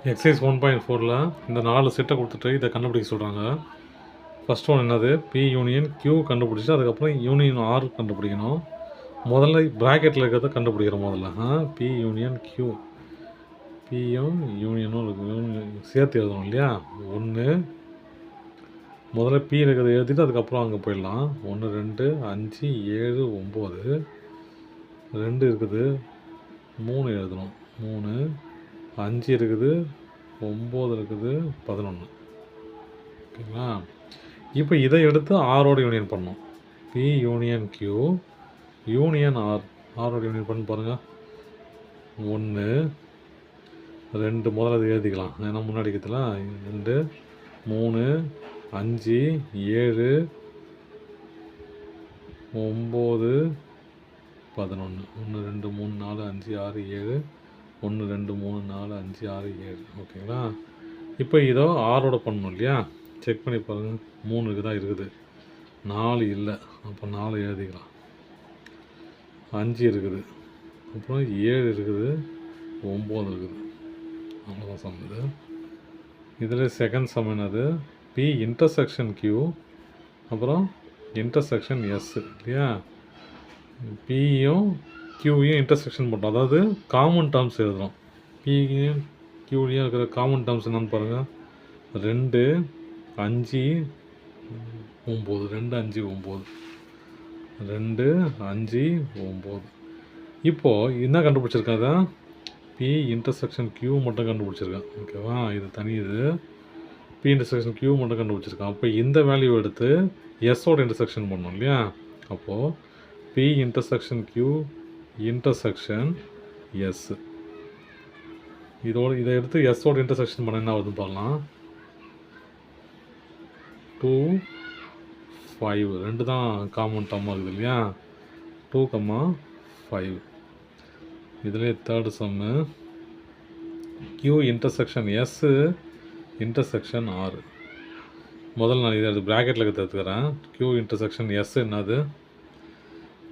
Exercise 1.4ல் இந்த 4 செட்டை கொடுத்துட்டு இதை கண்டுபிடிக்க சொல்கிறாங்க. ஃபஸ்ட் ஒன் என்னது? பி யூனியன் கியூ கண்டுபிடிச்சிட்டு அதுக்கப்புறம் யூனியன் ஆர் கண்டுபிடிக்கணும். முதல்ல ப்ராக்கெட்டில் இருக்கிறத கண்டுபிடிக்கிறோம். முதல்ல பி யூனியன் கியூ, பியும் யூனியனும் சேர்த்து எழுதணும் இல்லையா? ஒன்று முதல்ல பி இருக்கிறத எழுதிட்டு அதுக்கப்புறம் அங்கே போயிடலாம். 1 2 5 7 9 2 இருக்குது, 3 எழுதணும். 3 5 இருக்குது, 9 இருக்குது, 11. ஓகேங்களா? இப்போ இதை எடுத்து ஆரோட யூனியன் பண்ணணும். P union Q union R, ஆரோட யூனியன் பண்ணி பாருங்கள். 1 2 முதல்ல அதை எழுதிக்கலாம், ஏன்னா முன்னாடி இருக்கிறதுல 2 3 5 7 9 11. 1 2 3 4 5 6 7 1 2 3 4 5 6 7. ஓகேங்களா? இப்போ இதோ ஆரோட பண்ணணும் இல்லையா? செக் பண்ணி பாருங்கள். 3 தான் இருக்குது, 4 இல்லை, அப்போ 4 எழுதிக்கலாம். 5 இருக்குது, அப்புறம் 7 இருக்குது, 9 இருக்குது. அவ்வளோதான் சம் இது. இதில் செகண்ட் சம் என்னது? பி இன்டர்செக்ஷன் கியூ அப்புறம் இன்டர்செக்ஷன் எஸ் இல்லையா? பியும் கியூவையும் இன்டர்செக்ஷன் பண்ணுறோம், அதாவது காமன் டேர்ம்ஸ் எழுதுகிறோம். பியும் கியூலையும் இருக்கிற காமன் டேர்ம்ஸ் என்னென்னு பாருங்கள். 2 5 9, 2 5 9, 2 5 9. இப்போது என்ன கண்டுபிடிச்சிருக்காங்க? பி இன்டர்செக்ஷன் கியூ மட்டும் கண்டுபிடிச்சிருக்கேன். ஓகேவா? இது தனி. இது பி இன்டர்செக்ஷன் கியூ மட்டும் கண்டுபிடிச்சிருக்கான். அப்போ இந்த வேல்யூ எடுத்து எஸ்ஸோட இன்டர்செக்ஷன் பண்ணணும் இல்லையா? அப்போது P intersection Q intersection S, இதை எடுத்து எஸ்ஸோட இன்டர்செக்ஷன் பண்ண என்ன ஆகுதுன்னு பார்க்கலாம். 2 5 2 தான் காமன் டேர்மாக இருக்குது இல்லையா? 2 5. இதிலே third sum Q intersection S intersection R. முதல்ல நான் இதை ப்ராக்கெட்டில் எடுத்துக்கிறேன். கியூ இன்டர்செக்ஷன் எஸ் என்னது?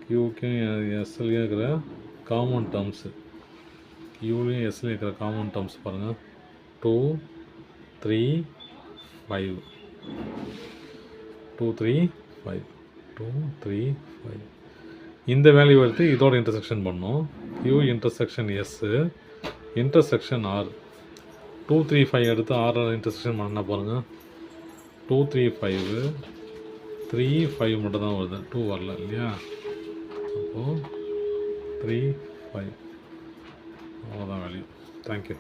கியூக்கும் எஸ்லையும் இருக்கிற காமன் டேர்ம்ஸு, கியூலையும் எஸ்லையும் இருக்கிற காமன் டேர்ம்ஸ் பாருங்கள். 2 3 5 2 3 5 2 3 5. இந்த வேல்யூ எடுத்து இதோட இன்டர்செக்ஷன் பண்ணோம். Q intersection S intersection R. 2 3 5 எடுத்து ஆர் இன்டர்செக்ஷன் பண்ணால் பாருங்கள். 2 3 5 3 5 மட்டும் தான் வருது, 2 வரல இல்லையா? அப்போது 3 5 அவ்வளோதான் வேல்யூ. தேங்க்யூ.